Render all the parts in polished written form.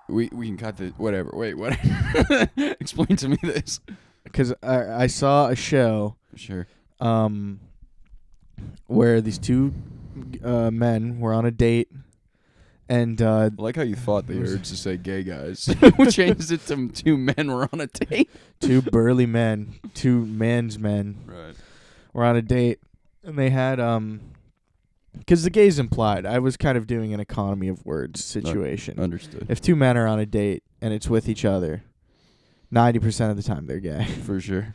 We can cut this. Whatever. Wait, what? Explain to me this. Because I saw a show. Sure. Where these two men were on a date, and I like how you fought the urge to say gay guys. Changed it to two men were on a date. two burly men, two man's men, Right. were on a date, and they had because the gay's implied. I was kind of doing an economy of words situation. Understood. If two men are on a date and it's with each other, 90% of the time they're gay. For sure.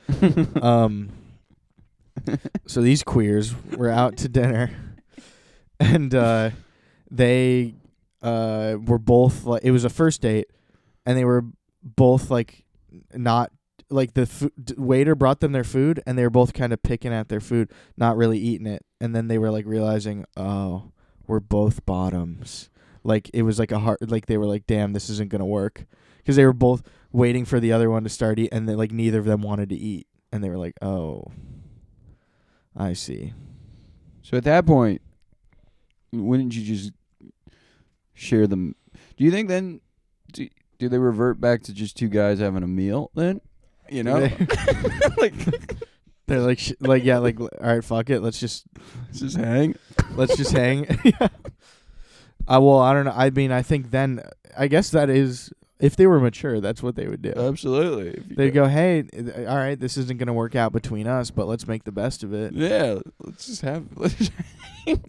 So these queers were out to dinner, and they were both like, it was a first date, and they were both like not like the waiter brought them their food, and they were both kind of picking at their food, not really eating it, and then they were like realizing, oh, we're both bottoms. Like it was like a hard, like they were like, damn, this isn't gonna work, because they were both waiting for the other one to start eat, and then like neither of them wanted to eat, and they were like, oh, I see. So at that point, wouldn't you just share them? Do you think then, do they revert back to just two guys having a meal then? You know? Like, they're like, yeah, like, all right, fuck it. Let's just hang. Let's just hang. Yeah. Well, I don't know. I mean, I think then, I guess that is, if they were mature, that's what they would do. Absolutely. They'd go, hey, all right, this isn't going to work out between us, but let's make the best of it. Yeah, let's just hang.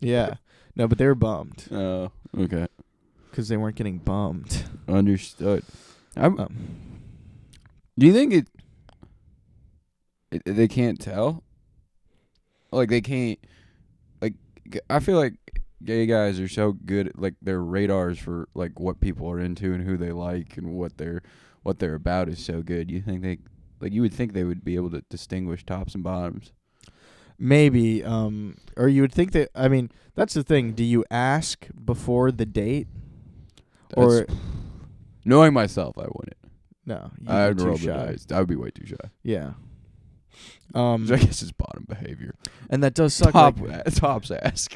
Yeah. No, but they were bummed. Oh, okay. Because they weren't getting bummed. Understood. Do you think they can't tell? Like, they can't, like, I feel like gay guys are so good at, like, their radars for, like, what people are into and who they like and what they're about is so good. You think you would think they would be able to distinguish tops and bottoms. Maybe, or you would think that, I mean, that's the thing. Do you ask before the date? Or knowing myself, I wouldn't. No, I'd be roll too the shy. dice. I would be way too shy. Yeah. I guess it's bottom behavior. And that does suck. Tops ask.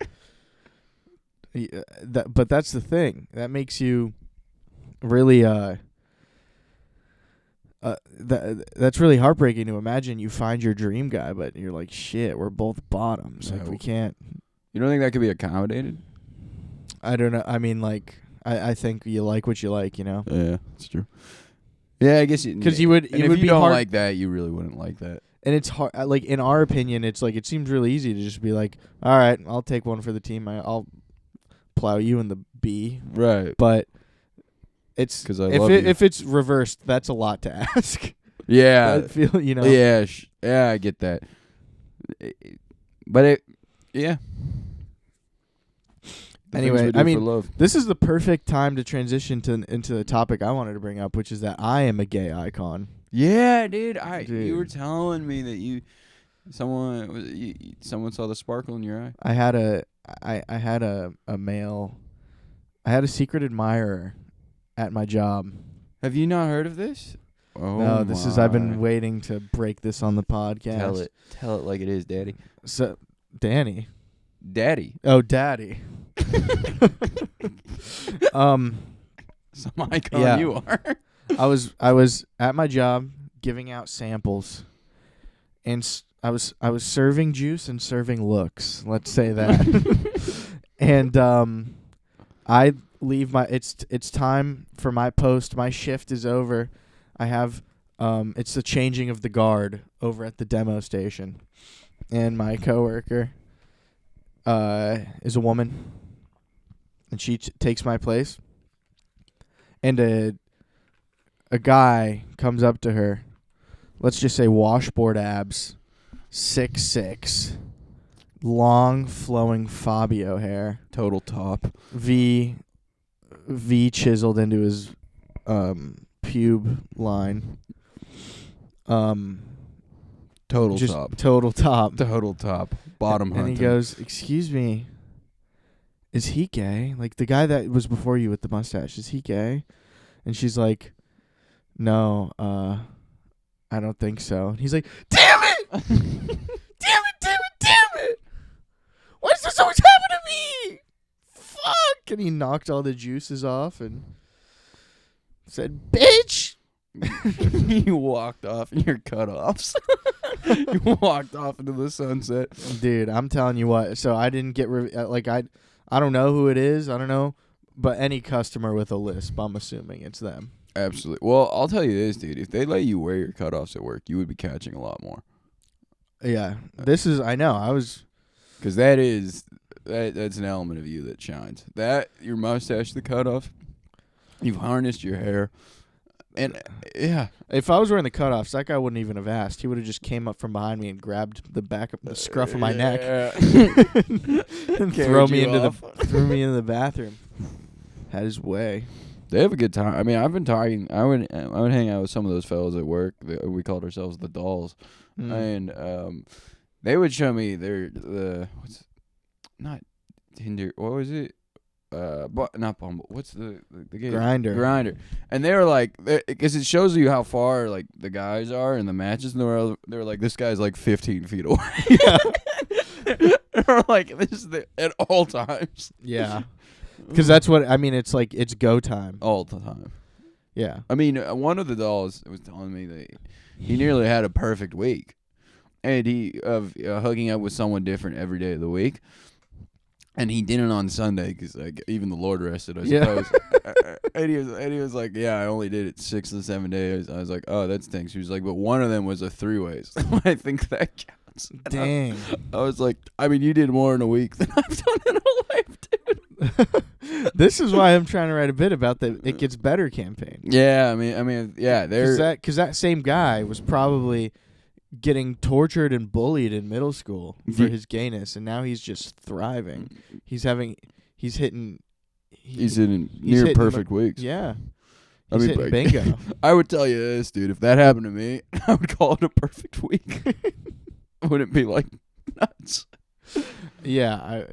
But that's the thing. That makes you really that's really heartbreaking to imagine. You find your dream guy, but you're like, shit, we're both bottoms. Like, we can't. You don't think that could be accommodated? I don't know. I mean, like, I think you like what you like, you know? Yeah, that's true. Yeah, I guess because you would. And it if would you be don't hard, like that, you really wouldn't like that. And it's hard. Like, in our opinion, it's like, it seems really easy to just be like, all right, I'll take one for the team. I'll plow you in the B. Right. But it's because if it's reversed, that's a lot to ask. Yeah. I feel, you know. Yeah. Yeah, I get that. But yeah. Anyway, I mean, this is the perfect time to transition into the topic I wanted to bring up, which is that I am a gay icon. Yeah, dude. You were telling me that someone saw the sparkle in your eye. I had a male. I had a secret admirer at my job. Have you not heard of this? Oh no, this is. I've been waiting to break this on the podcast. Tell it like it is, Daddy. So, Danny. Daddy. Oh, Daddy. Some icon you are. I was at my job giving out samples, and I was serving juice and serving looks. Let's say that. And I leave it's time for my post. My shift is over. I have it's the changing of the guard over at the demo station, and my coworker is a woman, and she takes my place, and a guy comes up to her, let's just say washboard abs, 6'6", long flowing Fabio hair, total top, V chiseled into his pube line, total top, bottom hunting. And he goes, "Excuse me, is he gay? Like the guy that was before you with the mustache, is he gay?" And she's like, "No, I don't think so." And he's like, "Damn it! damn it! Why does this always happen to me? Fuck!" And he knocked all the juices off, and Said, bitch. You walked off in your cutoffs. You walked off into the sunset. Dude, I'm telling you what. So I didn't get I don't know who it is. I don't know, but any customer with a lisp, I'm assuming it's them. Absolutely. Well, I'll tell you this, dude. If they let you wear your cutoffs at work, you would be catching a lot more. Yeah, this is. I know. I was. Because that's an element of you that shines. That your mustache, the cutoff. You've harnessed your hair. And yeah, if I was wearing the cutoffs, that guy wouldn't even have asked. He would have just came up from behind me and grabbed the back of the scruff of my neck and threw me into the bathroom. Had his way. They have a good time. I mean, I've been talking. I would hang out with some of those fellas at work. We called ourselves the Dolls, and they would show me not Tinder. What was it? Not Bumble. What's the game? Grinder. And they were like, because it shows you how far like the guys are in the matches. And they were like, this guy's like 15 feet away. They're like, this is at all times. Yeah, because that's what I mean. It's like it's go time all the time. Yeah. I mean, one of the Dolls was telling me that he nearly had a perfect week, and he of hooking up with someone different every day of the week. And he didn't on Sunday because like even the Lord rested, I suppose. And he was like, "Yeah, I only did it 6 to 7 days." I was like, "Oh, that stinks." He was like, "But one of them was a 3-way." So I think that counts. And dang. I was like, "I mean, you did more in a week than I've done in a life, dude." This is why I'm trying to write a bit about the It Gets Better campaign. Yeah, I mean, yeah, because that same guy was probably getting tortured and bullied in middle school for his gayness, and now he's just thriving. He's hitting near perfect weeks. Yeah. He's hitting bingo. I would tell you this, dude. If that happened to me, I would call it a perfect week. Wouldn't it be like nuts? Yeah,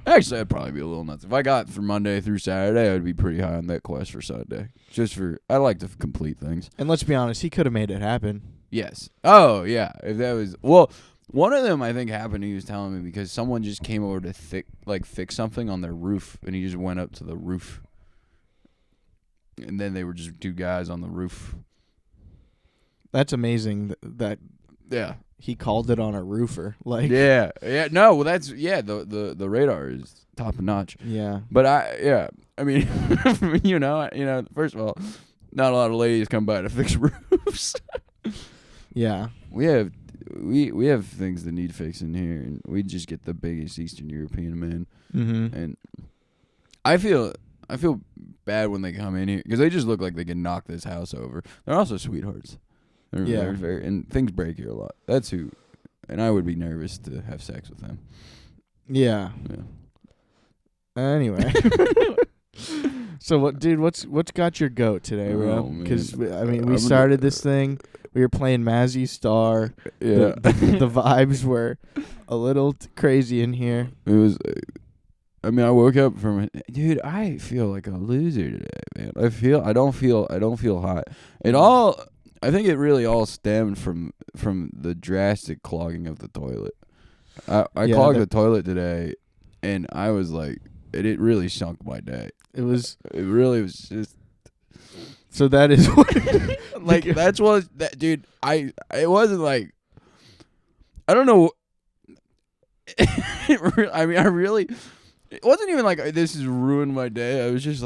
Actually, I'd probably be a little nuts. If I got from Monday through Saturday, I'd be pretty high on that quest for Sunday. I like to complete things. And let's be honest, he could have made it happen. Yes. Oh, yeah. If that was one of them I think happened. He was telling me because someone just came over to fix something on their roof, and he just went up to the roof, and then they were just 2 guys on the roof. That's amazing. That yeah. He called it on a roofer. Like yeah. No, well that's the radar is top notch. Yeah. But I mean, you know, first of all, not a lot of ladies come by to fix roofs. Yeah. We have things that need fixing here, and we just get the biggest Eastern European men. Mm-hmm. And I feel bad when they come in here because they just look like they can knock this house over. They're also sweethearts. They're very, and things break here a lot. That's who, and I would be nervous to have sex with them. Yeah. Anyway. So what's got your goat today, bro? Because I mean, we started this thing. We were playing Mazzy Star. Yeah. The vibes were a little crazy in here. It was. I mean, I woke up from it. Dude, I feel like a loser today, man. I don't feel hot. I think it really all stemmed from the drastic clogging of the toilet. I clogged the toilet today, and I was like, it really sunk my day. It really was just. So that is what. Like that's what that dude. It wasn't like. I don't know. I mean, it wasn't even like this has ruined my day. I just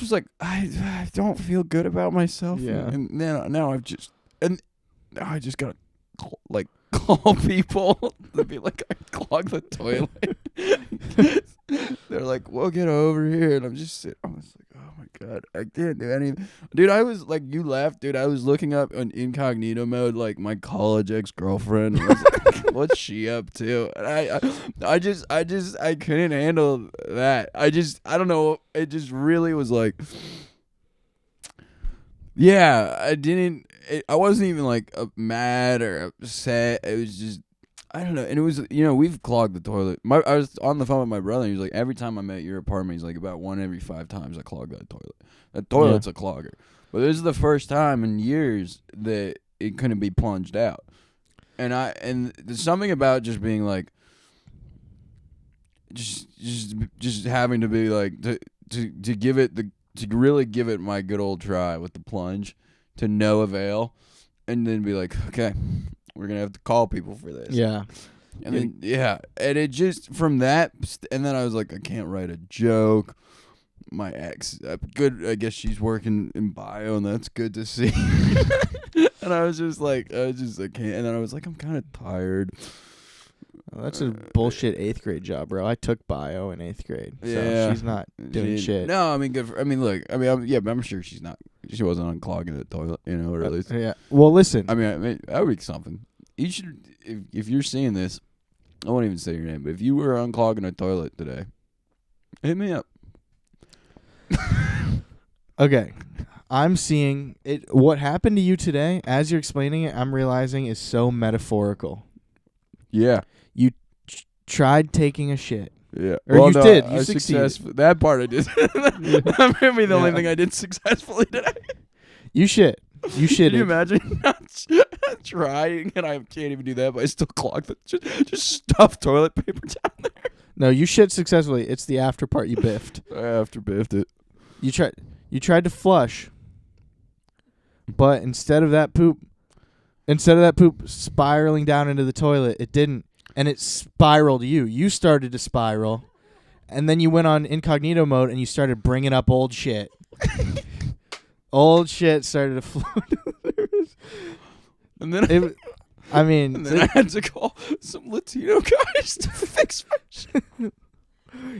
was like, I don't feel good about myself. Yeah. And now I just gotta like call people to be like, I clogged the toilet. They're like, well, get over here. And I'm just sitting. I was like, oh my God, I didn't do anything. Dude, I was like, you laughed, dude. I was looking up in incognito mode, like my college ex-girlfriend. I was like, what's she up to? And I couldn't handle that. I don't know. It just really was like, yeah, I wasn't even like mad or upset. It was just, I don't know. And it was, we've clogged the toilet. I was on the phone with my brother, and he was like, every time I'm at your apartment, he's like, about 1 every 5 times I clog that toilet. That toilet's a clogger. But this is the first time in years that it couldn't be plunged out. And there's something about just being like, just having to be like, to give it to really give it my good old try with the plunge, to no avail, and then be like, okay, we're gonna have to call people for this. Yeah. And then and it just from that, and then I was like, I can't write a joke. My ex, good. I guess she's working in bio, and that's good to see. And I was just like, I can't. And then I was like, I'm kind of tired. Well, that's a bullshit 8th grade job, bro. I took bio in 8th grade, so she's not doing shit. No, I mean, good. Look, but I'm sure she's not. She wasn't unclogging the toilet, or at least. Yeah. Well, listen. I mean, that would be something. You should, if you're seeing this, I won't even say your name, but if you were unclogging a toilet today, hit me up. Okay. I'm seeing it. What happened to you today, as you're explaining it, I'm realizing is so metaphorical. Yeah. You tried taking a shit. Yeah. Or you did. You succeeded. That part I did. That may be the only thing I did successfully today. You shit. You shit. Can you imagine not trying, and I can't even do that, but I still clog the just stuff toilet paper down there. No, you shit successfully. It's the after part you biffed. I after biffed it. You tried to flush, but instead of that poop spiraling down into the toilet, it didn't, and it spiraled you. You started to spiral, and then you went on incognito mode and you started bringing up old shit. Old shit started to float. And then I had to call some Latino guys to fix my shit.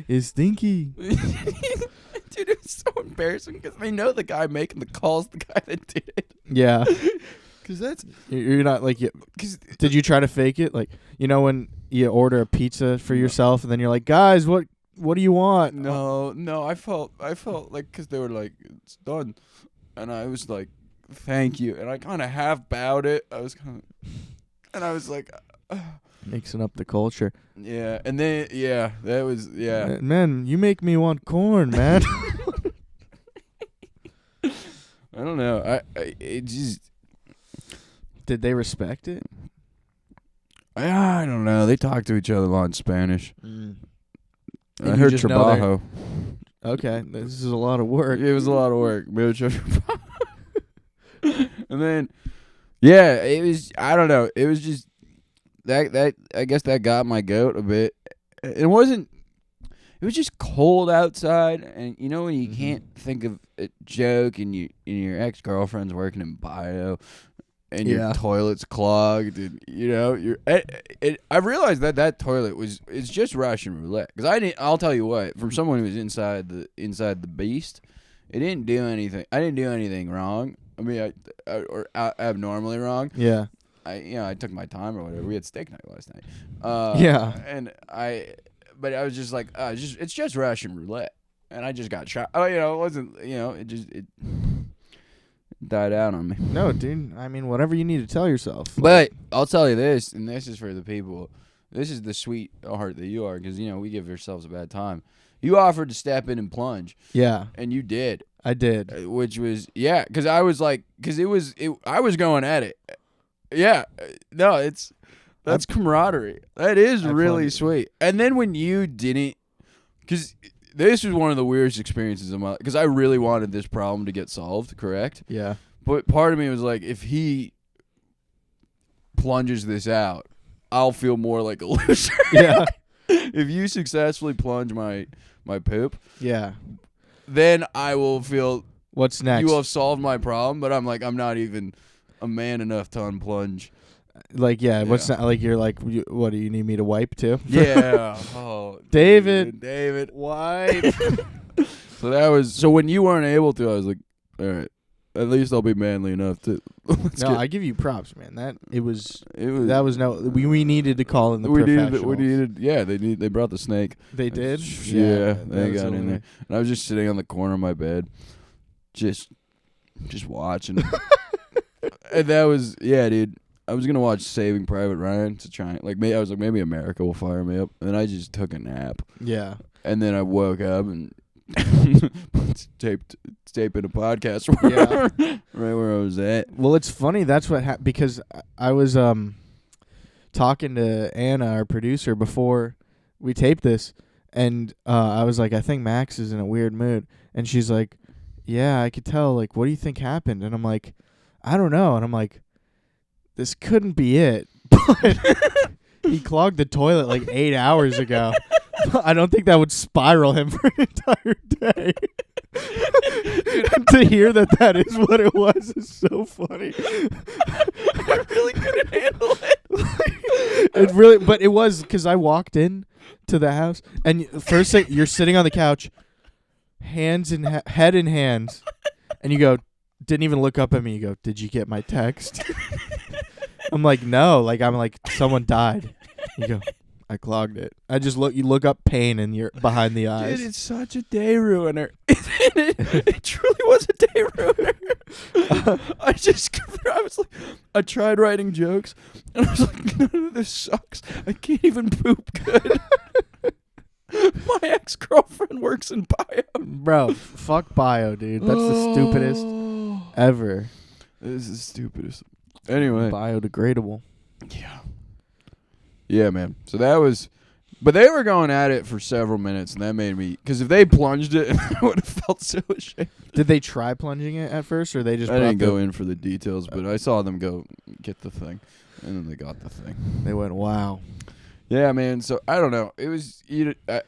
It's stinky. Dude, it's so embarrassing because they know the guy making the calls, the guy that did it. Yeah. Because that's... You're not like... Did you try to fake it? Like, when you order a pizza for yourself and then you're like, guys, what do you want? No, I felt like... Because they were like, it's done. And I was like, thank you. And I kind of half bowed it. I was kind of... And I was like... Mixing up the culture. Yeah, and then that was Man, you make me want corn, man. I don't know. It just. Did they respect it? I don't know. They talk to each other a lot in Spanish. I you heard just know trabajo. Okay, this is a lot of work. It was a lot of work. And then, it was. I don't know. It was just. That I guess that got my goat a bit. It wasn't. It was just cold outside, and when you can't think of a joke, and your ex-girlfriend's working in bio, and your toilet's clogged, and you're. I realized that toilet it's just Russian roulette, because I'll tell you what, from someone who was inside the beast, it didn't do anything. I didn't do anything wrong. I mean, or abnormally wrong. Yeah. I took my time or whatever. We had steak night last night. But I was just like, it's just Russian roulette, and I just got shot. It wasn't. It died out on me. No, dude. I mean, whatever you need to tell yourself. But I'll tell you this, and this is for the people. This is the sweetheart that you are, because we give ourselves a bad time. You offered to step in and plunge. Yeah. And you did. I did. Which was because I was like, I was going at it. Yeah, no, that's camaraderie. That is really sweet. And then when you didn't, because this was one of the weirdest experiences of my life, because I really wanted this problem to get solved, correct? Yeah. But part of me was like, if he plunges this out, I'll feel more like a loser. Yeah. If you successfully plunge my poop, yeah, then I will feel. What's next? You will have solved my problem, but I'm like, I'm not even a man enough to unplunge. Like, what's that? Like, you're like, what do you need me to wipe too? Yeah. Oh, David, wipe. So when you weren't able to, I was like, all right, at least I'll be manly enough to. I give you props, man. We needed to call in the professionals. They brought the snake. They did? Yeah, they got in there. And I was just sitting on the corner of my bed, just watching. And that was, dude. I was gonna watch Saving Private Ryan to try I was like, maybe America will fire me up, and then I just took a nap. Yeah. And then I woke up and taped in a podcast. Right where I was at. Well, it's funny. That's what happened, because I was talking to Anna, our producer, before we taped this, And I was like, I think Max is in a weird mood. And she's like, yeah, I could tell. Like, what do you think happened? And I'm like, I don't know. And I'm like, this couldn't be it. But he clogged the toilet like 8 hours ago. I don't think that would spiral him for an entire day. To hear that is what it was is so funny. I really couldn't handle it. It really, but it was because I walked in to the house, and first thing, you're sitting on the couch, hands in head in hands, and you go, didn't even look up at me. You go, did you get my text? I'm like, no. Like, I'm like, someone died. You go, I clogged it. I just look. You look up pain and you're behind the eyes. Dude, it's such a day ruiner. It truly was a day ruiner. I was like, I tried writing jokes, and I was like, none of this sucks. I can't even poop good. My ex-girlfriend works in bio. Bro, fuck bio, dude. That's the stupidest ever. This is the stupidest. Anyway. Biodegradable. Yeah. Yeah, man. So that was... But they were going at it for several minutes, and that made me... Because if they plunged it, I would have felt so ashamed. Did they try plunging it at first, or they just... I didn't go in for the details, but I saw them go get the thing, and then they got the thing. They went, wow. Yeah, man. So, I don't know. It was...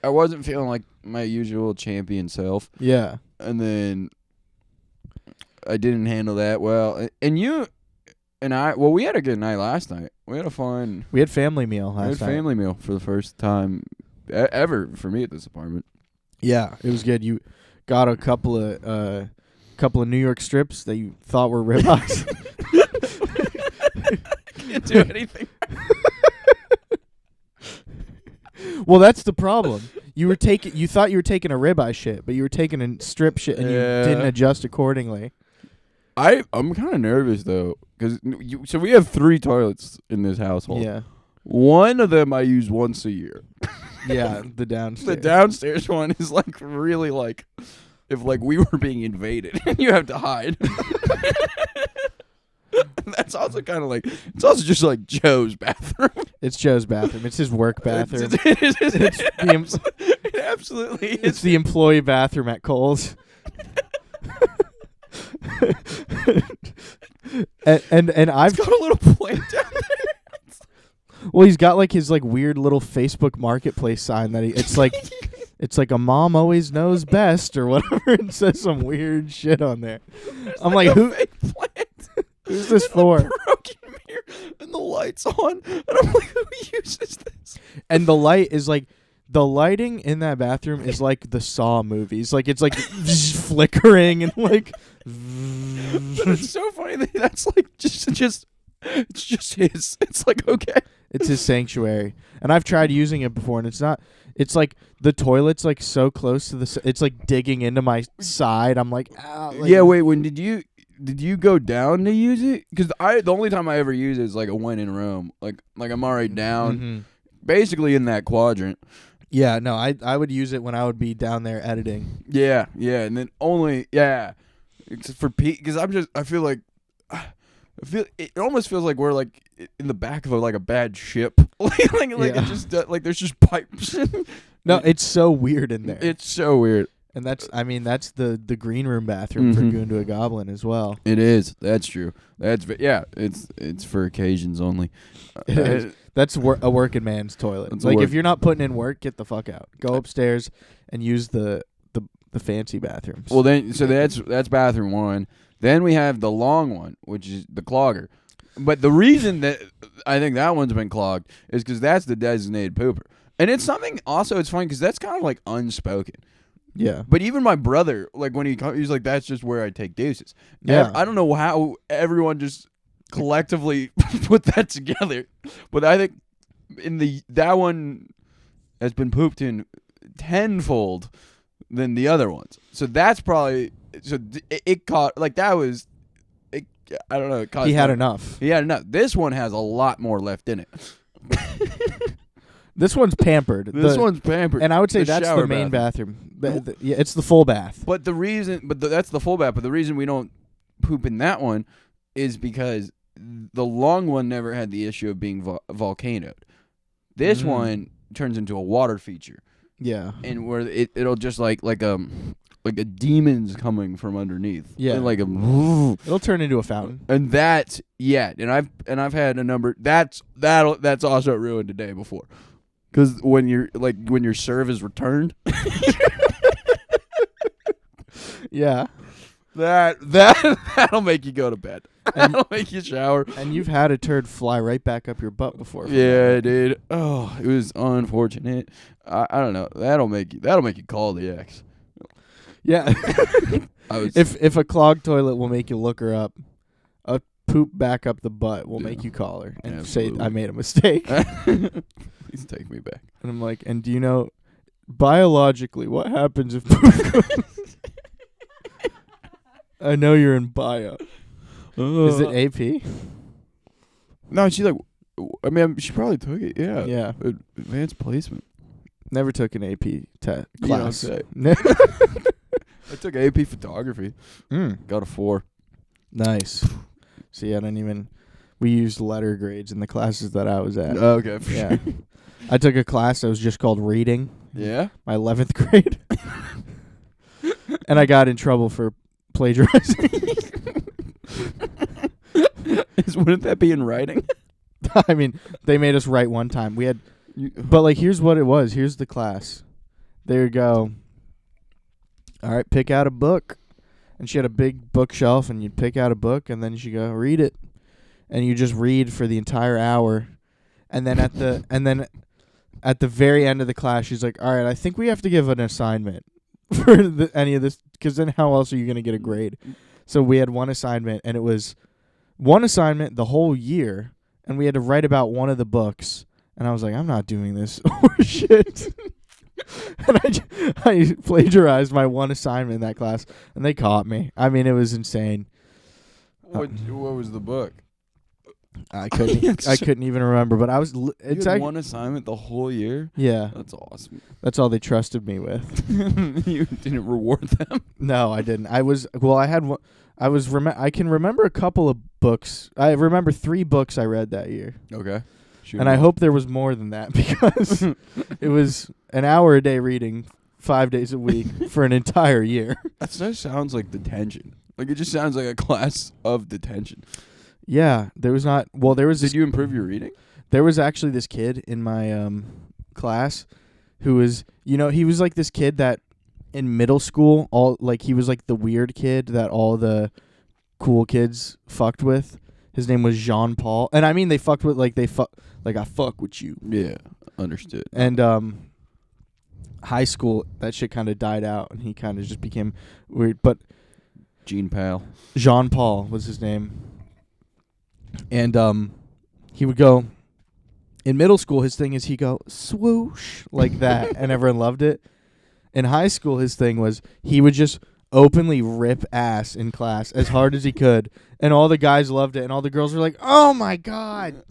I wasn't feeling like my usual champion self. Yeah. And then I didn't handle that well. And you... And we had a good night last night. We had a fun... We had family meal last night. We had family meal for the first time ever for me at this apartment. Yeah, it was good. You got a couple of New York strips that you thought were ribeyes. Can't do anything. Well, that's the problem. You thought you were taking a ribeye shit, but you were taking a strip shit, and you didn't adjust accordingly. I'm kind of nervous though, because so we have 3 toilets in this household. Yeah. One of them I use once a year. Yeah, the downstairs. The downstairs one is like really like if like we were being invaded and you have to hide. That's also kind of like it's also just like Joe's bathroom. It's Joe's bathroom. It's his work bathroom. It absolutely is. It's the employee bathroom at Kohl's. and I've got a little plant down there. Well, he's got like his like weird little Facebook Marketplace sign that it's like a mom always knows best or whatever, and says some weird shit on there. I'm like who? Who's this for? Broken mirror and the lights on, and I'm like, who uses this? And the light is like. The lighting in that bathroom is like the Saw movies. Like it's like flickering and like. But it's so funny that that's like just it's just his. It's like okay. It's his sanctuary, and I've tried using it before, and it's not. It's like the toilet's like so close to the. It's like digging into my side. I'm like, ah. Like, yeah. Wait. When did you go down to use it? Because the only time I ever use it is like a when in Rome. Like I'm already down, basically in that quadrant. Yeah, no, I would use it when I would be down there editing. Yeah, and then only it's for Pete because I feel like it almost feels like we're like in the back of a bad ship, like it just like there's just pipes. No, it's so weird in there. It's so weird, and that's the green room bathroom for Goon to a Goblin as well. It is. That's true. It's for occasions only. It is. That's a working man's toilet. It's like if you're not putting in work, get the fuck out. Go upstairs and use the fancy bathrooms. Well, then that's bathroom 1. Then we have the long one, which is the clogger. But the reason that I think that one's been clogged is because that's the designated pooper, and it's something. Also, it's funny because that's kind of like unspoken. Yeah. But even my brother, like when he's like, that's just where I take deuces. Yeah. I don't know how everyone just collectively put that together, but I think that one has been pooped in tenfold than the other ones. So that's probably it caught like that was. I don't know. It he had enough. He had enough. This one has a lot more left in it. This one's pampered. This one's pampered. And I would say that's the main bathroom. Yeah, it's the full bath. But that's the full bath. But the reason we don't poop in that one is because the long one never had the issue of being volcanoed. This one turns into a water feature. Yeah. and where it'll just like a demon's coming from underneath. Yeah. And like It'll turn into a fountain. and that's and I've had a number that's also ruined a day before. Cuz when your serve is returned, Yeah. that'll make you go to bed. That'll make you shower. And you've had a turd fly right back up your butt before. Yeah, dude. Oh, it was unfortunate. I don't know. That'll make you call the ex. Yeah. If a clogged toilet will make you look her up, a poop back up the butt will make you call her and say, I made a mistake. Please take me back. And I'm like, and do you know biologically what happens if poop goes? I know you're in bio. Is it AP? No, she she probably took it. Yeah. Yeah. Advanced placement. Never took an AP class. You don't say. I took AP photography. Got a 4. Nice. See, we used letter grades in the classes that I was at. Okay. Yeah. I took a class that was just called reading. Yeah? My 11th grade. And I got in trouble for plagiarizing. Wouldn't that be in writing? I mean, they made us write one time. But like, here's what it was. Here's the class. There you go. All right, pick out a book. And she had a big bookshelf, and you'd pick out a book, and then she'd go, read it. And you just read for the entire hour. And then at the very end of the class, she's like, all right, I think we have to give an assignment for any of this, because then how else are you going to get a grade? So we had one assignment, and it was one assignment the whole year, and we had to write about one of the books. And I was like, I'm not doing this. Oh, shit. And I plagiarized my one assignment in that class, and they caught me. I mean, it was insane. What was the book? I couldn't even remember, but I was. It's like one assignment the whole year. Yeah, that's awesome. That's all they trusted me with. You didn't reward them? No, I didn't. I had one. I can remember a couple of books. I remember 3 books I read that year. Okay. And I hope there was more than that, because it was an hour a day reading 5 days a week for an entire year. That just sounds like detention. Like, it just sounds like a class of detention. Yeah, there was not. Well, there was. Did you improve your reading? There was actually this kid in my class who was, he was like this kid that in middle school, he was like the weird kid that all the cool kids fucked with. His name was Jean Paul, and I mean they fucked with I fuck with you. Yeah, understood. And high school, that shit kind of died out, and he kind of just became weird. But Jean Paul was his name. And he would go, in middle school, his thing is he'd go, swoosh, like that, and everyone loved it. In high school, his thing was he would just openly rip ass in class as hard as he could, and all the guys loved it, and all the girls were like, oh, my God.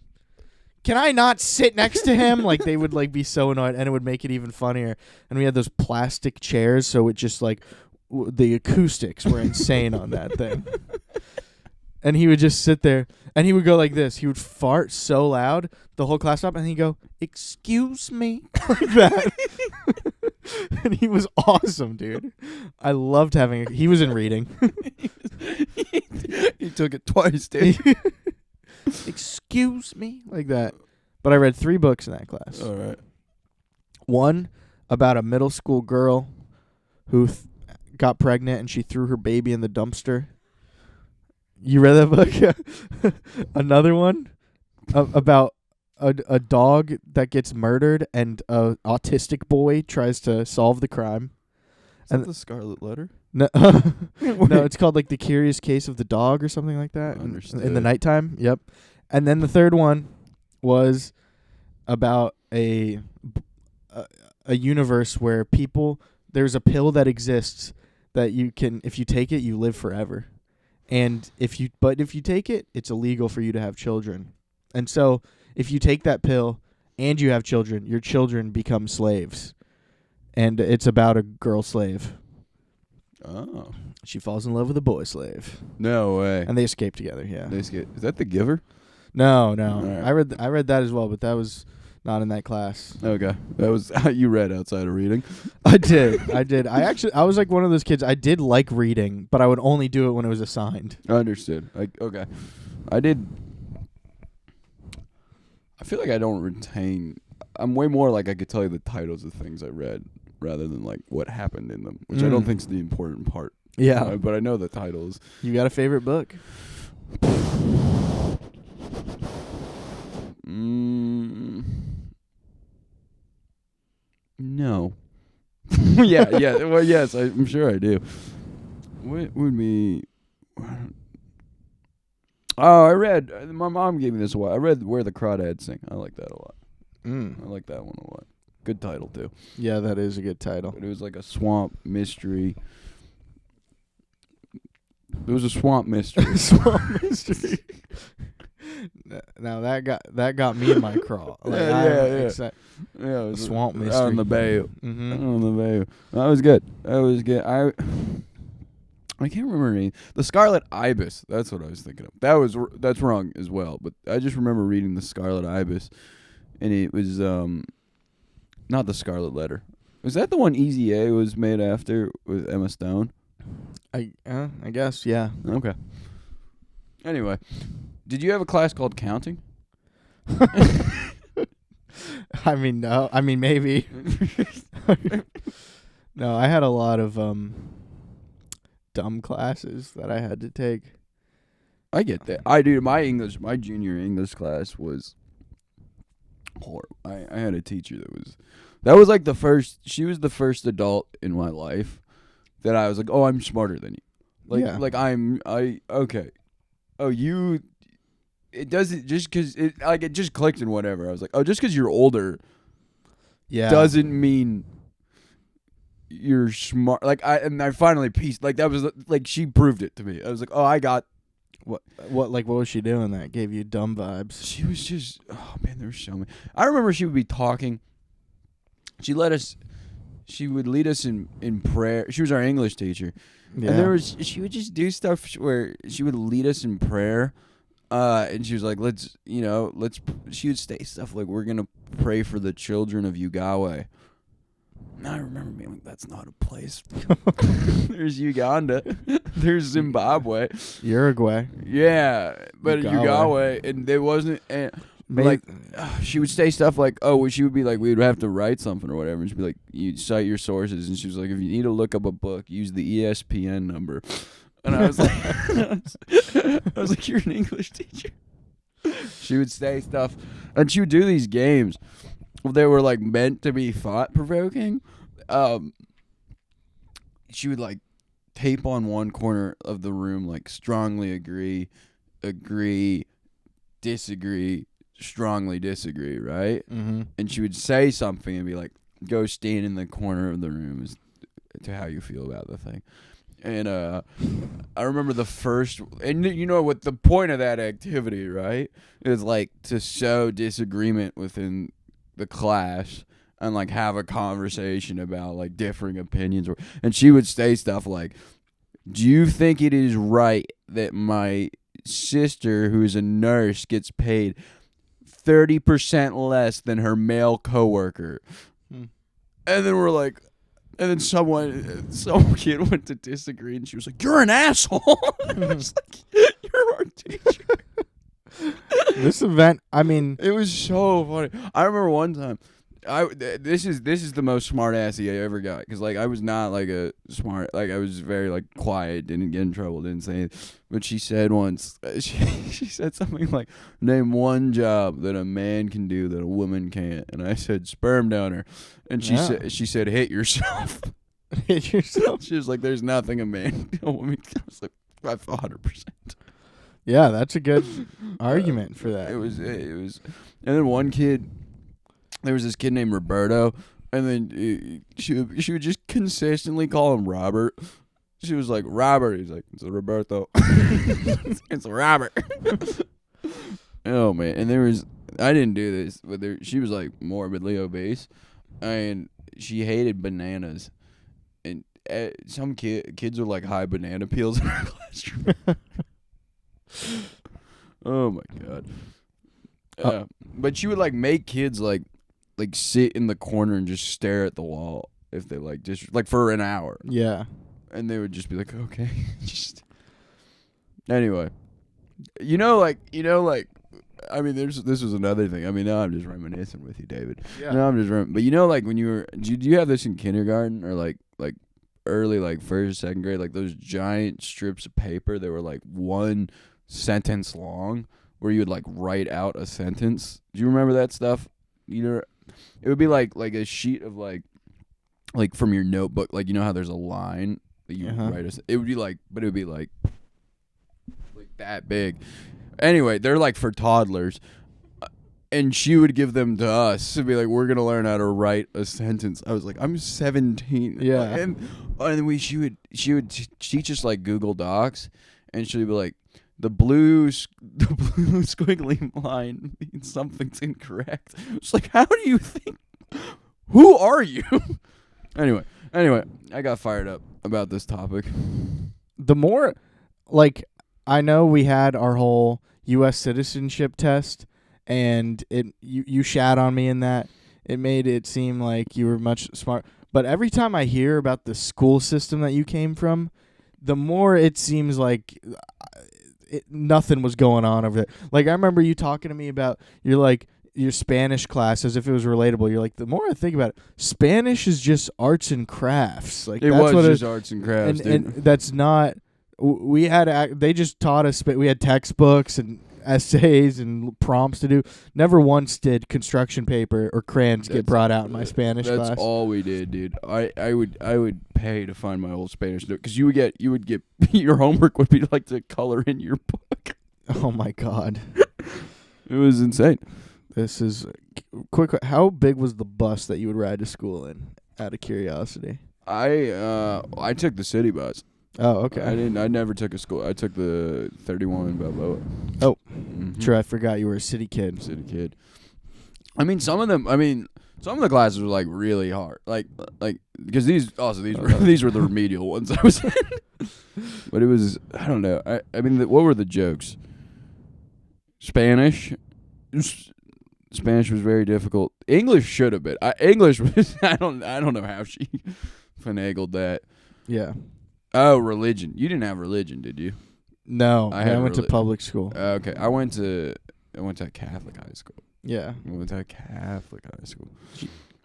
Can I not sit next to him? Like, they would, be so annoyed, and it would make it even funnier. And we had those plastic chairs, so it just, the acoustics were insane on that thing. And he would just sit there, and he would go like this. He would fart so loud, the whole class stopped, and he'd go, excuse me, like that. And he was awesome, dude. I loved having he was in reading. He took it twice, dude. Excuse me, like that. But I read 3 books in that class. All right. One about a middle school girl who got pregnant, and she threw her baby in the dumpster. You read that book? Another one about a dog that gets murdered, and a autistic boy tries to solve the crime. Is that the Scarlet Letter? No, no, it's called The Curious Case of the Dog or something like that. In the nighttime. Yep. And then the third one was about a universe where there's a pill that exists that you can, if you take it, you live forever. And if you take it, it's illegal for you to have children. And so if you take that pill and you have children, your children become slaves. And it's about a girl slave. Oh. She falls in love with a boy slave. No way. And they escape together, yeah. Is that The Giver? No. Right. I read that as well, but that was Not in that class. Okay, that was you read outside of reading. I did. I was like one of those kids. I did like reading, but I would only do it when it was assigned. I understood. Okay, I did. I feel like I don't retain. I'm way more like I could tell you the titles of things I read rather than like what happened in them, which I don't think is the important part. Yeah, but I know the titles. You got a favorite book? No. yeah. Well, yes, I'm sure I do. What would be? Oh, I read. My mom gave me this a while. I read Where the Crawdads Sing. I like that a lot. I like that one a lot. Good title too. Yeah, that is a good title. But it was like a swamp mystery. It was a swamp mystery. Swamp mystery. Now that got me in my craw. Like, yeah. Yeah, it was swamp mystery on the bay. Mm-hmm. On the bay. That was good. I can't remember any. The Scarlet Ibis. That's what I was thinking of. That's wrong as well. But I just remember reading the Scarlet Ibis, and it was not the Scarlet Letter. Was that the one Easy A was made after with Emma Stone? I guess, yeah. Okay. Anyway, did you have a class called counting? I mean, no. I mean, maybe. No, I had a lot of dumb classes that I had to take. I get that. I do. My junior English class was horrible. I had a teacher that was like the first. She was the first adult in my life that I was like, oh, I'm smarter than you. Okay. Oh, you. It doesn't just because it just clicked and whatever. I was like, oh, just because you're older, doesn't mean you're smart. I finally pieced that was like she proved it to me. I was like, oh, I got what was she doing that gave you dumb vibes? She was just there was so many. I remember she would be talking. She would lead us in prayer. She was our English teacher. Yeah. And she would just do stuff where she would lead us in prayer. And she was like, she would say stuff like, we're going to pray for the children of Ugawe. And I remember being like, that's not a place. There's Uganda. There's Zimbabwe. Uruguay. Yeah. But Ugawe. And there wasn't... she would say stuff like, she would be like, we would have to write something or whatever. And she'd be like, you cite your sources. And she was like, if you need to look up a book, use the ESPN number. And I was like, you're an English teacher. She would say stuff. And she would do these games. They were like meant to be thought provoking. She would like tape on one corner of the room like strongly agree, disagree, strongly disagree, right? Mm-hmm. And she would say something and be like, go stand in the corner of the room as to how you feel about the thing. And I remember the first, and you know what the point of that activity, right, is like to show disagreement within the class and like have a conversation about like differing opinions. And she would say stuff like, do you think it is right that my sister, who is a nurse, gets paid 30% less than her male coworker? And then we're like, and then some kid went to disagree, and she was like, you're an asshole. And I was like, you're our teacher. This event, I mean, it was so funny. I remember one time, this is the most smart assy I ever got, because like I was not like a smart, like I was very like quiet, didn't get in trouble, didn't say anything. But she said once, she said something like, name one job that a man can do that a woman can't. And I said sperm donor, and she said hit yourself. Hit yourself. She was like, there's nothing a man a woman. I was like, 100%. Yeah, that's a good argument for that. It was, and then one kid. There was this kid named Roberto, and then she would just consistently call him Robert. She was like, Robert. He's like, it's a Roberto. It's a Robert. Oh, man. And I didn't do this, but she was like morbidly obese, and she hated bananas. And some kids are like high banana peels in her classroom. Oh, my God. But she would like make kids like like sit in the corner and just stare at the wall if they like just like for an hour. Yeah. And they would just be like, okay, just anyway. Like I mean, this was another thing. I mean, now I'm just reminiscing with you, David. Yeah. No, I'm just but like when you were, do you have this in kindergarten or like early like first, second grade, like those giant strips of paper that were like one sentence long, where you would like write out a sentence? Do you remember that stuff? It would be like a sheet of like from your notebook, like how there's a line that you write. It would be like, but it would be like that big. Anyway, they're like for toddlers. And she would give them to us to be like, we're gonna learn how to write a sentence. I was like, I'm 17. Yeah. And she would teach us like Google Docs, and she'd be like, the blue squiggly line means something's incorrect. It's like, how do you think? Who are you? Anyway, I got fired up about this topic. The more, like, I know we had our whole U.S. citizenship test, and you shat on me in that. It made it seem like you were much smart. But every time I hear about the school system that you came from, the more it seems like nothing was going on over there. Like, I remember you talking to me about your Spanish class as if it was relatable. You're like, the more I think about it, Spanish is just arts and crafts. Like, it that's was what just arts and crafts, and that's not. They just taught us. We had textbooks and essays and prompts to do. Never once did construction paper or crayons get brought out in my Spanish class. That's all we did, dude. I would pay to find my old Spanish note, because you would get your homework would be like to color in your book. Oh my God, it was insane. This is quick. How big was the bus that you would ride to school in? Out of curiosity. I took the city bus. Oh, okay. I never took a school. I took the 31 in Balboa. Oh, True. I forgot you were a city kid. City kid. I mean, some of the classes were like really hard, like because these were the remedial ones I was in. But it was, I don't know. I mean, what were the jokes? Spanish was very difficult. English should have been. English was. I don't know how she finagled that. Yeah. Oh, religion. You didn't have religion, did you? No, I went to public school. Okay, I went to a Catholic high school. Yeah. I went to a Catholic high school.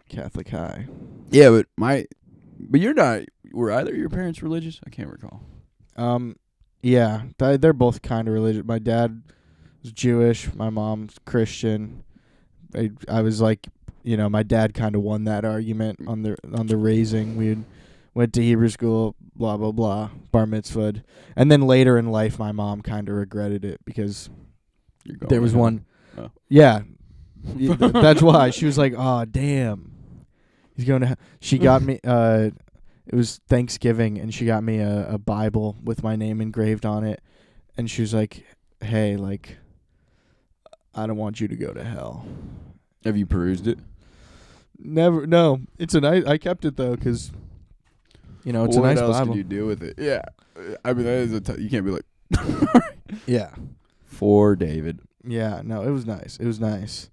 Catholic high. Yeah, but you're not. Were either of your parents religious? I can't recall. Yeah, they're both kind of religious. My dad was Jewish. My mom's Christian. I was like, my dad kind of won that argument on the raising. We went to Hebrew school, blah, blah, blah, bar mitzvahed. And then later in life, my mom kind of regretted it because there was one. Oh. Yeah. That's why. She was like, oh, damn. He's going to. She got me. It was Thanksgiving, and she got me a Bible with my name engraved on it. And she was like, hey, like, I don't want you to go to hell. Have you perused it? Never. No. It's a nice. I kept it, though, because... it's a nice Bible. What else can you do with it? Yeah. I mean, that is you can't be like... Yeah. For David. Yeah, no, it was nice. It was nice.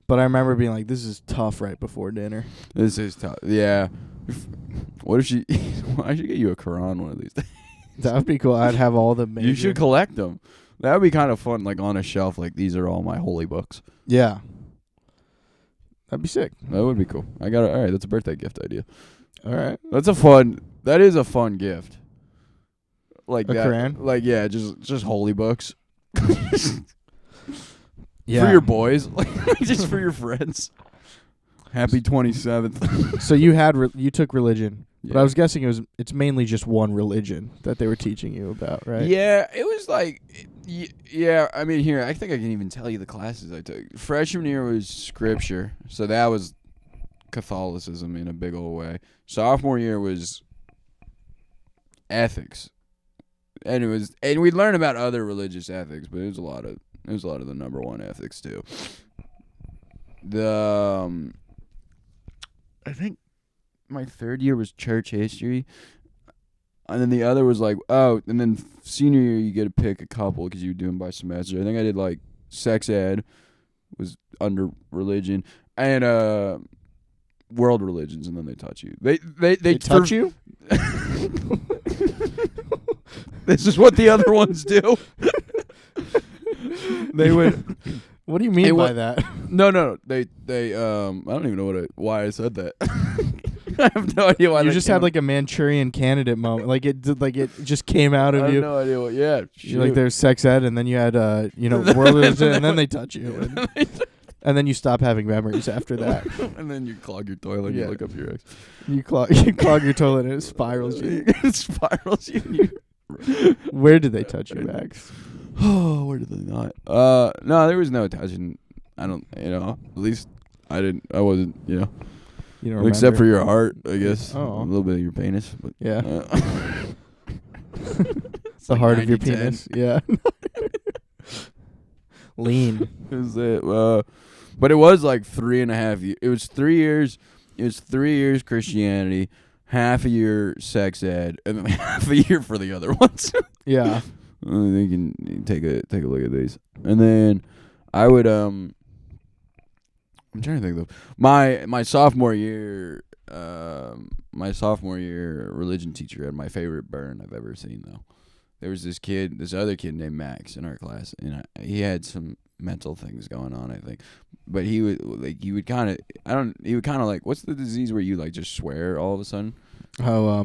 But I remember being like, this is tough right before dinner. This is tough. Yeah. What if she... I should get you a Quran one of these days. That would be cool. I'd have all the major... You should collect them. That would be kind of fun, like on a shelf, like these are all my holy books. Yeah. That'd be sick. That would be cool. All right, that's a birthday gift idea. All right. That is a fun gift. Like a that. Quran? Like, yeah, just holy books. Yeah. For your boys. Like, just for your friends. Happy 27th. So you took religion. Yeah. But I was guessing it's mainly just one religion that they were teaching you about, right? Yeah, it was like, yeah, I mean, here, I think I can even tell you the classes I took. Freshman year was scripture, so that was Catholicism in a big old way. Sophomore year was ethics, and we'd learn about other religious ethics, but it was a lot of the number one ethics too. I think my third year was church history, and then the other was like, and then senior year you get to pick a couple because you do them by semester. I think I did like sex ed was under religion. and world religions, and then they touch you. They touch you. This is what the other ones do. They would. What do you mean by that? No. They I don't even know why I said that. I have no idea why. You just had like a Manchurian Candidate moment. Like it just came out of I you. have no idea what. Yeah, You're like there's sex ed, and then you had world religion, and then they touch you, and then you stop having memories after that. And then you clog your toilet. And you look up your ex. You clog your toilet, and it spirals you. It spirals you. Where did they touch you, Max? Oh, where did they not? No, there was no touching. I don't. At least I didn't. I wasn't. You don't except remember? for your heart, I guess. Oh. A little bit of your penis. But, Yeah. It's The like heart of your 90-10. penis. Yeah. Lean. Is it? But it was like 3.5 years. It was 3 years. It was 3 years Christianity, half a year sex ed, and then half a year for the other ones. Yeah. You can take a look at these, and then I would I'm trying to think though. My sophomore year, religion teacher had my favorite burn I've ever seen though. There was this other kid named Max in our class, and he had some mental things going on, I think. But he would kind of like, what's the disease where you like just swear all of a sudden? Oh,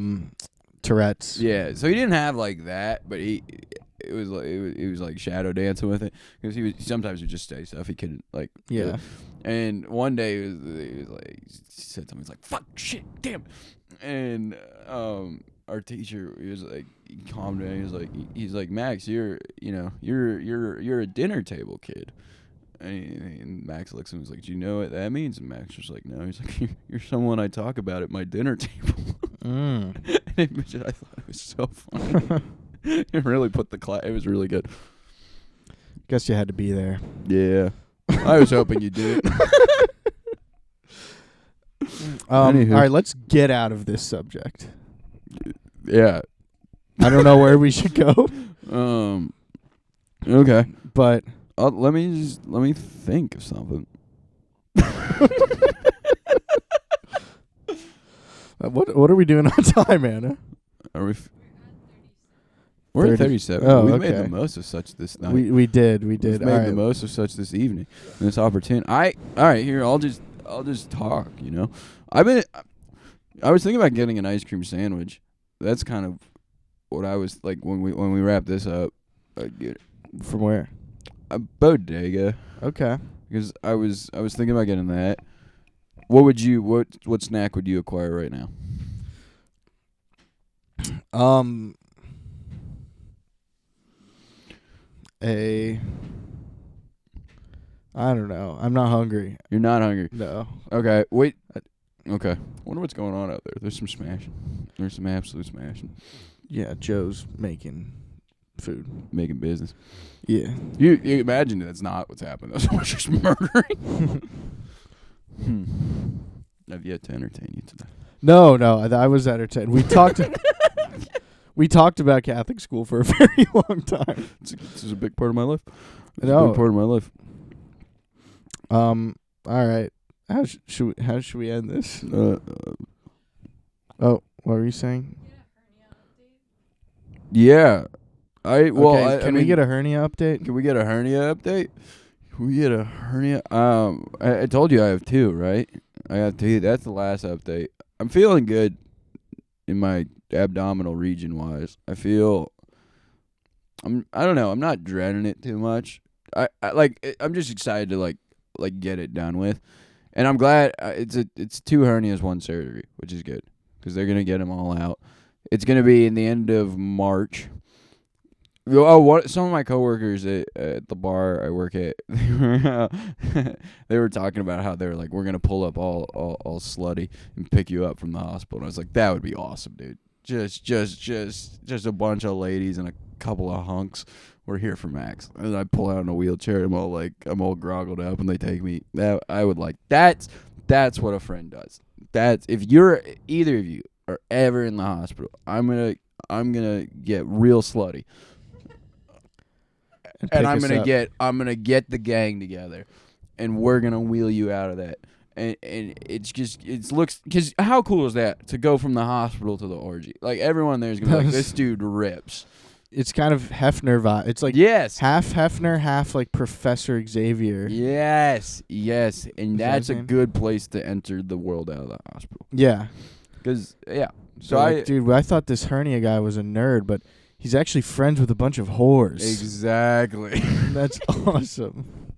Tourette's. Yeah, so he didn't have like that, but it was like shadow dancing with it, because he sometimes would just say stuff he couldn't like. Yeah. And one day he was like, he said something, he's like, fuck, shit, damn, and our teacher, he was like, he calmed down. He's like, Max, you're a dinner table kid. And Max looks at him and was like, do you know what that means? And Max was like, no. He's like, you're someone I talk about at my dinner table. And I thought it was so funny. It really put the class. It was really good. Guess you had to be there. Yeah. I was hoping you did. All right, let's get out of this subject. Yeah. I don't know where we should go. Okay. But let me think of something. What are we doing on time, Anna? Are we? We're at 37. Oh, We've made okay. the most of such this night. We did. We've All made right. the most of such this evening, and this opportunity. All right, here, I'll just talk. I was thinking about getting an ice cream sandwich. That's kind of what I was like when we wrap this up. I'd get From where? a bodega, Okay. because I was thinking about getting that. What snack would you acquire right now? I don't know. I'm not hungry. You're not hungry. No. Okay, wait. Okay. I wonder what's going on out there. There's some smashing. There's some absolute smashing. Yeah, Joe's making food. Making business. Yeah. You imagine that's not what's happening. Someone's just murdering. I've yet to entertain you today. No. I was entertained. We talked. We talked about Catholic school for a very long time. This is a big part of my life. It's No. a big part of my life. All right. How should we end this? Oh, what were you saying? Yeah. Can we get a hernia update? Can we get a hernia update? Can we get a hernia? I told you I have 2, right? I got 2. That's the last update. I'm feeling good in my abdominal region wise. I don't know. I'm not dreading it too much. I'm just excited to like get it done with. And I'm glad it's 2 hernias, 1 surgery, which is good, because they're going to get them all out. It's going to be in the end of March. Some of my coworkers at the bar I work at, they were talking about how they were like, we're going to pull up all slutty and pick you up from the hospital. And I was like, that would be awesome, dude. Just a bunch of ladies and a couple of hunks. We're here for Max. And I pull out in a wheelchair. I'm all groggled up, and they take me. That I would like. That's what a friend does. That's if either of you are ever in the hospital, I'm gonna get real slutty. And I'm gonna get the gang together, and we're gonna wheel you out of that. and it's just it looks because how cool is that to go from the hospital to the orgy? Like everyone there is gonna be like, this dude rips. It's kind of Hefner vibe. It's like Yes, half Hefner, half like Professor Xavier. yes, and that's a saying? good place to enter the world out of the hospital. Yeah. Because yeah, So dude, I thought this hernia guy was a nerd, but he's actually friends with a bunch of whores. exactly. That's awesome.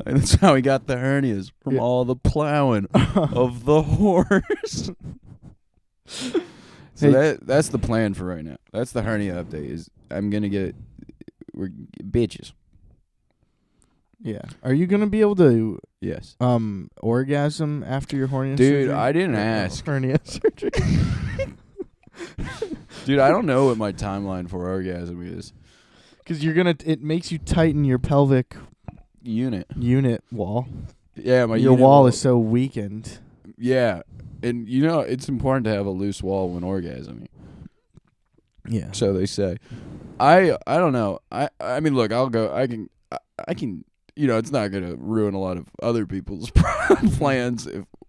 And that's how he got the hernias from all the plowing of the horse. So that's the plan for right now. That's the hernia update. Is I'm gonna we're bitches. Yeah. Are you gonna be able to Yes. orgasm after your hernia surgery? Dude, I didn't ask. Hernia surgery. Dude, I don't know what my timeline for orgasm is. Because it makes you tighten your pelvic Unit wall. Yeah, my your unit wall is so weakened. Yeah, and it's important to have a loose wall when orgasming. Yeah. So they say. I don't know. I mean, look, I'll go. I can. It's not gonna ruin a lot of other people's plans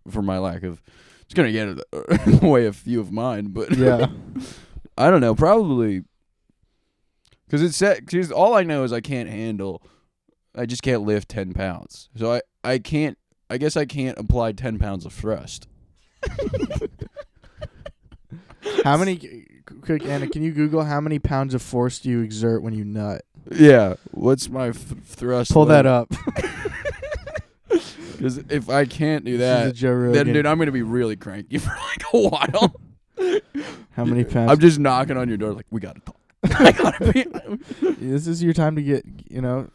for my lack of. It's gonna get in the way of few of mine, but yeah. I don't know. Probably because all I know is I can't handle. I just can't lift 10 pounds. So I can't. I guess I can't apply 10 pounds of thrust. How many? Quick, Anna, can you Google how many pounds of force do you exert when you nut? Yeah. What's my thrust? Pull that up. Because if I can't do that, then dude, I'm gonna be really cranky for like a while. How many pounds? I'm just knocking on your door like, we gotta talk. I gotta be. This is your time to get,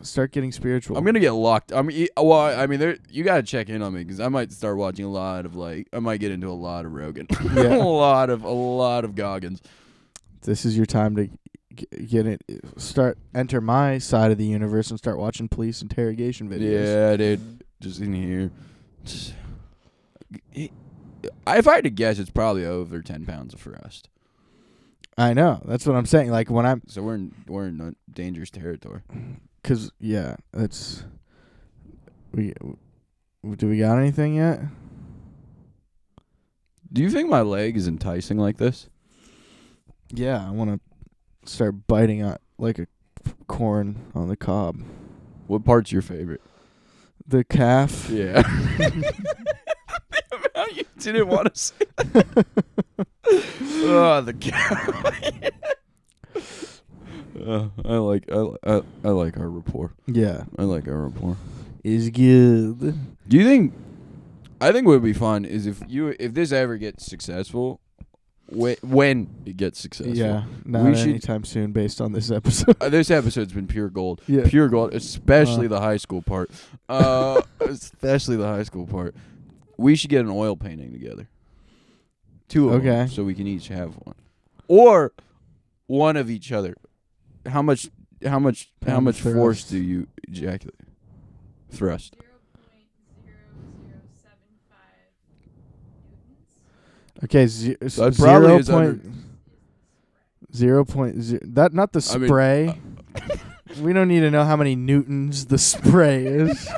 start getting spiritual. I'm gonna get locked. You gotta check in on me because I might start watching a lot of I might get into a lot of Rogan. Yeah. a lot of Goggins. This is your time to get it. Enter my side of the universe and start watching police interrogation videos. Yeah, dude. Just in here. If I had to guess, it's probably over 10 pounds of thrust. I know. That's what I'm saying. Like when I'm. So we're in dangerous territory. 'Cause yeah, that's. Do we got anything yet? Do you think my leg is enticing like this? Yeah, I want to start biting on like a corn on the cob. What part's your favorite? The calf. Yeah. You didn't want to say that. Oh, the calf. I like our rapport. Yeah. I like our rapport. Is good. Do you think? I think what would be fun is if this ever gets successful. When it gets successful. Yeah, not anytime soon based on this episode. This episode's been pure gold. Yeah. Pure gold, especially the high school part. Especially the high school part. We should get an oil painting together. 2 of them, so we can each have one. Or one of each other. How much force do you ejaculate? Thrust. 0.0075 Okay, That probably is 0.0. That not the spray. We don't need to know how many newtons the spray is.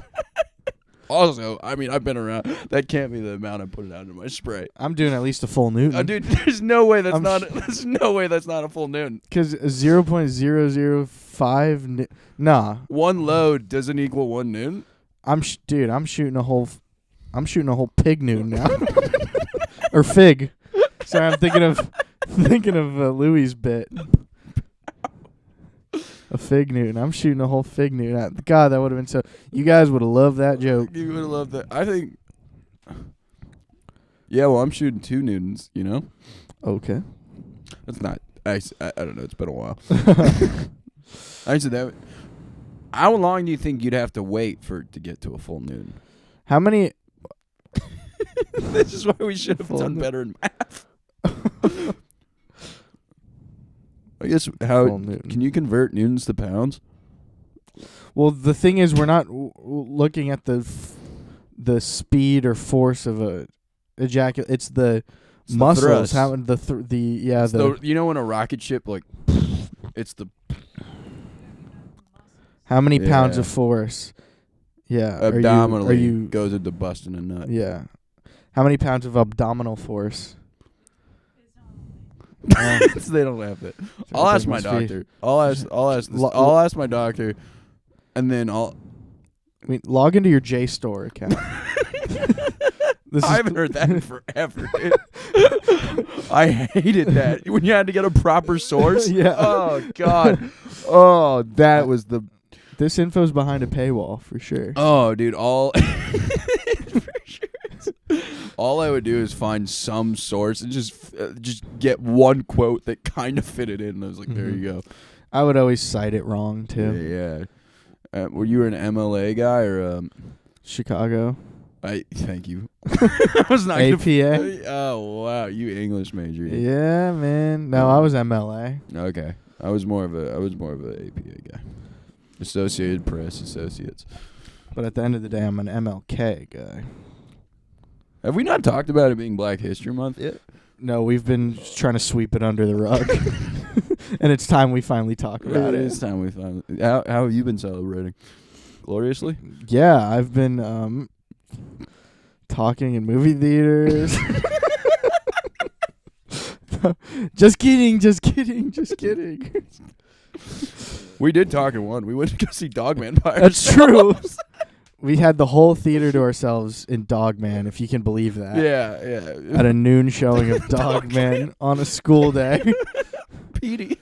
Also, I've been around. That can't be the amount I put it out into my spray. I'm doing at least a full newton. Dude, there's no way that's not. There's no way that's not a full newton. Because 0.005. Nah. One load doesn't equal 1 newton. I'm shooting a whole pig newton now. Or fig. Sorry, I'm thinking of Louis' bit. A fig newton. I'm shooting a whole fig newton. God, that would have been so. You guys would have loved that joke. You would have loved that. I think. Yeah, well, I'm shooting 2 newtons. Okay. That's not. I don't know. It's been a while. I said that. How long do you think you'd have to wait for it to get to a full newton? How many? This is why we should have done better in math. I guess can you convert newtons to pounds? Well, the thing is, we're not looking at the speed or force of a ejaculate. It's the muscles. How when a rocket ship it's the. How many pounds of force? Yeah. Abdominally Are you goes into busting a nut. Yeah. How many pounds of abdominal force? So they don't have that. I'll ask my doctor. I'll ask my doctor, and then log into your JSTOR account. I haven't heard that in forever. I hated that when you had to get a proper source. Yeah. Oh God. Oh, that was the. This info's behind a paywall for sure. Oh, dude, for sure. All I would do is find some source and just get one quote that kind of fit it in. And I was like, there you go. I would always cite it wrong too. Yeah. Were you an MLA guy or Chicago? Thank you. I was not APA. Oh wow, you English major. Yeah, man. No, I was MLA. Okay, I was more of a APA guy. Associated Press Associates. But at the end of the day, I'm an MLK guy. Have we not talked about it being Black History Month yet? No, we've been trying to sweep it under the rug. And it's time we finally talk about it. It's time we finally. How have you been celebrating? Gloriously? Yeah, I've been talking in movie theaters. Just kidding. We did talk in one. We went to go see Dogman by That's ourselves. true. We had the whole theater to ourselves in Dogman, if you can believe that. Yeah. At a noon showing of Dogman on a school day. Petey.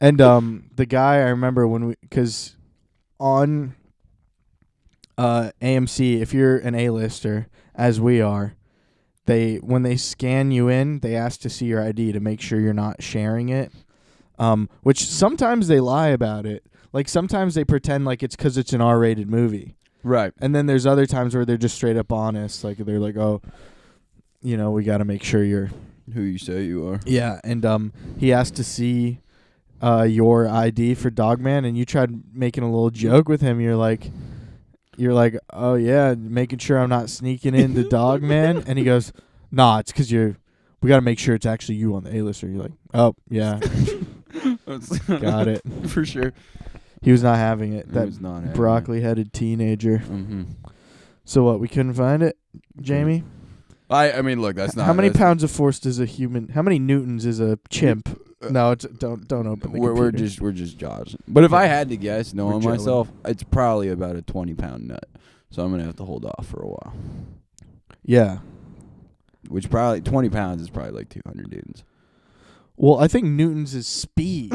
And the guy, I remember because on AMC, if you're an A-lister, as we are, when they scan you in, they ask to see your ID to make sure you're not sharing it. Which sometimes they lie about it. Like sometimes they pretend like it's because it's an R-rated movie. Right. And then there's other times where they're just straight up honest. Like they're like, oh, we got to make sure you're who you say you are. Yeah, and he asked to see your ID for Dogman, and you tried making a little joke with him. You're like, oh yeah, making sure I'm not sneaking into Dogman, and he goes, nah, it's because we got to make sure it's actually you on the A-lister. You're like, oh yeah, got it for sure. He was not having it. He was not having broccoli-headed teenager. Mm-hmm. So what? We couldn't find it, Jamie. I mean, look, that's not. How many pounds of force does a human? How many newtons is a chimp? No, don't open the we're computer. just joshing. But if I had to guess, knowing We're myself, it's probably about a 20-pound nut. So I'm gonna have to hold off for a while. Yeah. Which probably 20 pounds is probably like 200 newtons. Well, I think newtons is speed.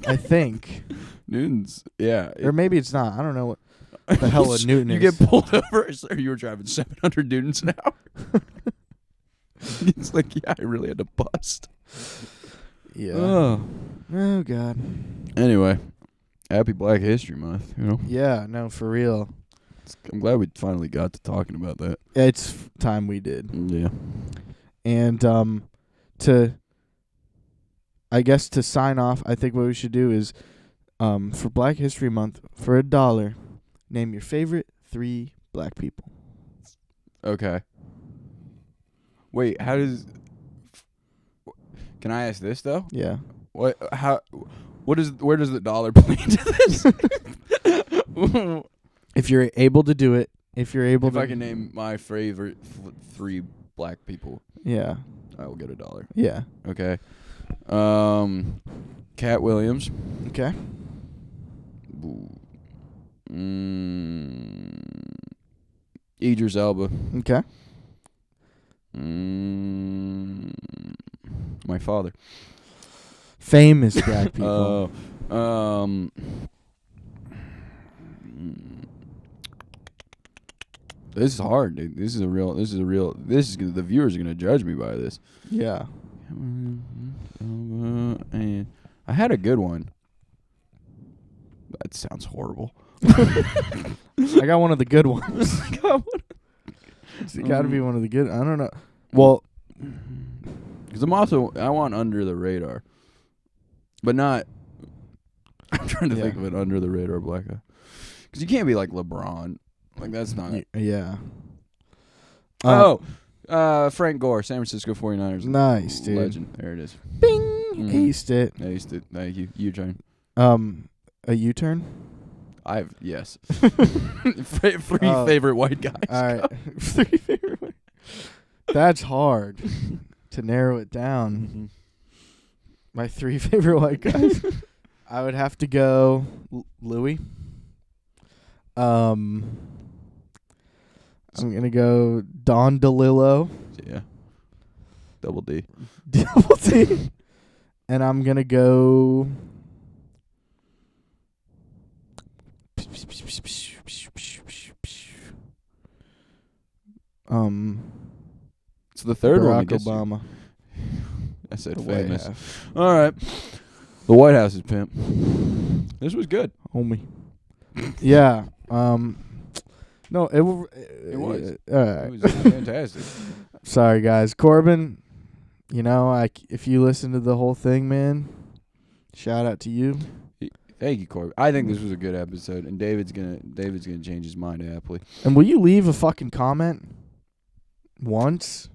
I think. Newtons, yeah. Or maybe it's not. I don't know what the hell a newton is. You get pulled over, sir. You were driving 700 newtons an hour. It's like, yeah, I really had to bust. Yeah. Oh God. Anyway, happy Black History Month. Yeah. No, for real. I'm glad we finally got to talking about that. It's time we did. Yeah. And to sign off, I think what we should do is, for Black History Month, for $1, name your favorite 3 black people. Okay. Wait, how does? Can I ask this though? Yeah. Where does the dollar play into this? If you're able to do it, if I can name my favorite 3 black people, yeah, I will get $1. Yeah. Okay. Cat Williams. Okay. Idris Elba. Okay. My father. Famous black people. This is hard, dude. The viewers are gonna judge me by this. Yeah. And I had a good one. That sounds horrible. I got one of the good ones. It's got to be one of the good. I don't know. Well, because I want under the radar, but not. I'm trying to think of an under the radar black guy. Because you can't be like LeBron. Like that's not. Yeah. Frank Gore, San Francisco 49ers. Nice, dude. Legend. There it is. Bing. Mm-hmm. Aced it. Aced it. Thank you. U-turn. A U-turn? Yes. Three favorite white guys. All right. 3 favorite white. That's hard to narrow it down. Mm-hmm. My 3 favorite white guys. I would have to go Louis. I'm gonna go Don DeLillo. Yeah. Double D. Double D. And I'm gonna go. It's the third one. Barack Obama. I said The White famous. House. All right. The White House is pimp. This was good. Homie. Yeah. No, it was. It was fantastic. Sorry, guys. Corbin, if you listen to the whole thing, man, shout out to you. Thank you, Corbin. I think this was a good episode, and David's gonna change his mind happily. And will you leave a fucking comment once?